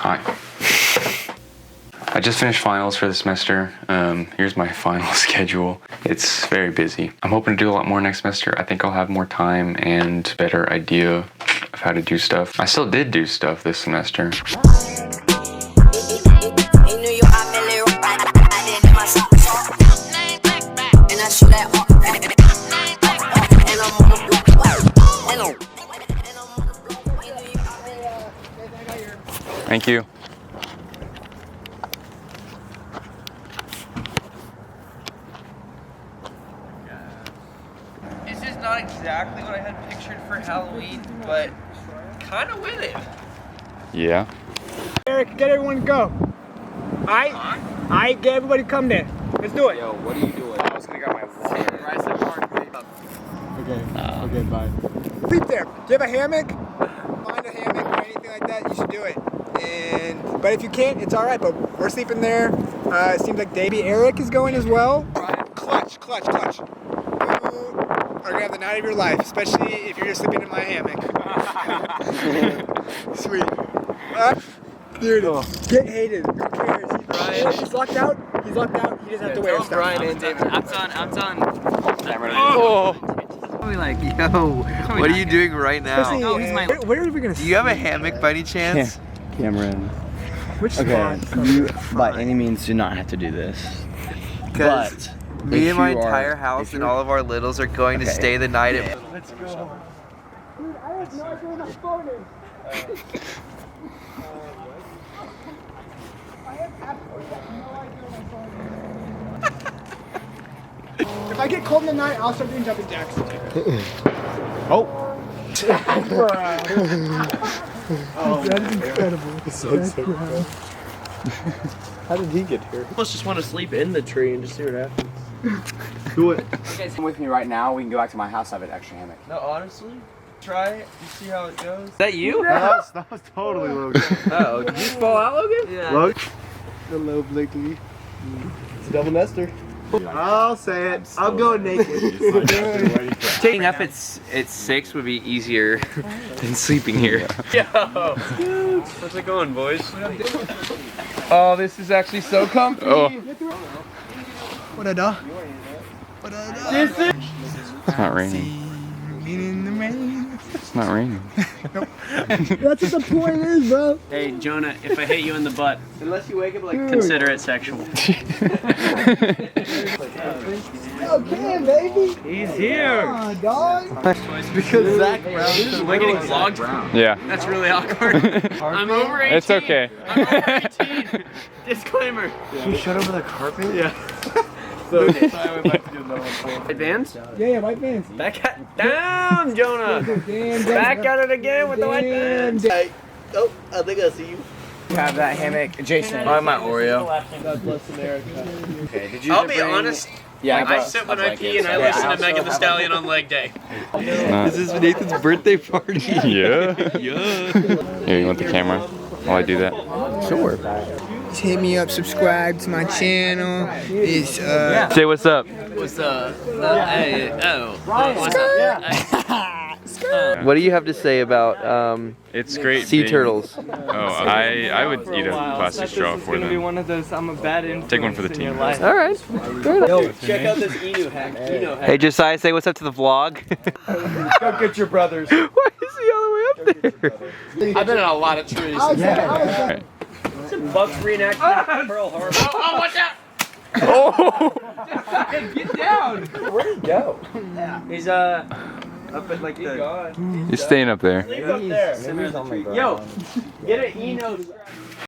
Hi. I just finished finals for the semester. Here's my final schedule. It's very busy. I'm hoping to do a lot more next semester. I think I'll have more time and better idea of how to do stuff. I still did do stuff this semester. Thank you. This is not exactly what I had pictured for Halloween, but kind of with it. Yeah. Eric, get everyone to go. Alright, get everybody to come there. Let's do it. Yo, what are you doing? I was gonna grab my water. Okay, bye. Sleep there. Do you have a hammock? Find a hammock or anything like that, you should do it. But if you can't, it's alright, but we're sleeping there. It seems like maybe Eric is going as well. Clutch. You are gonna have the night of your life, especially if you're just sleeping in my hammock. Sweet. Dude, get hated. Who cares? He's locked out. He doesn't have to wear stuff. Brian and David. I'm done. Oh. Probably like, yo, what are you doing right now? Oh, he's my. Where are we gonna? Do you have a hammock by any chance? Cameron. Which Okay, spot? you by any means do not have to do this. Because But me if and my you are- entire house if and you're- all of our littles are going to stay the night at. Let's go. Dude, I have no idea where my phone is. I have absolutely no idea where my phone is. If I get cold in the night, I'll start doing jumping jacks. Oh. That is incredible. That's incredible. How did he get here? Let's just want to sleep in the tree and just see what happens. Do it. You guys come with me right now. We can go back to my house. I have an extra hammock. No, honestly, try it. You see how it goes. Is that you? That was totally Logan. Oh, did you fall out, Logan? Yeah. Logan. Hello, Blakely. It's a double nester. I'll say it. I'm going naked. Taking up at 6 would be easier than sleeping here. Yo! How's it going, boys? Oh, this is actually so comfy. Oh. What a da? It's not raining. In the rain. It's not raining. That's what the point is, bro. Hey, Jonah, if I hit you in the butt, Unless you wake up like. consider it sexual. Okay, baby. He's here! Aw, dog. Because Zach Brown. Am I getting vlogged? Yeah. That's really awkward. I'm over 18. It's okay. I'm over 18. Disclaimer. You shut over the carpet? Yeah. So, I would like to do another one. White vans? Yeah, white vans. Back at down, Jonah! Damn, Back at it again with the white vans! Oh, I think I see you. Have that hammock, Jason. Oh, my Oreo. God bless America. Okay, did you? I'll be honest, Yeah, I sit when I pee and I listen to Megan Thee Stallion on leg day. This is Nathan's birthday party. Yeah. Here, you want the camera while I do that? Sure. Just hit me up, subscribe to my channel. It's Say what's up. What's up? Hey, what's up? What do you have to say about It's great. sea being- turtles? Oh, I would eat a plastic straw for them. one of those, I'm a bad influence. Take one for the team. All right. Yo, check out this Enu hack. Hey Josiah, say what's up to the vlog. Go get your brothers. Why is he all the way up there? I've been in a lot of trees. Bucks reenacting Pearl Harbor. Oh, watch out! Oh! Get down! Where'd he go? He's up at like the... He's staying up there. Leave up there. Yo, get an Eno.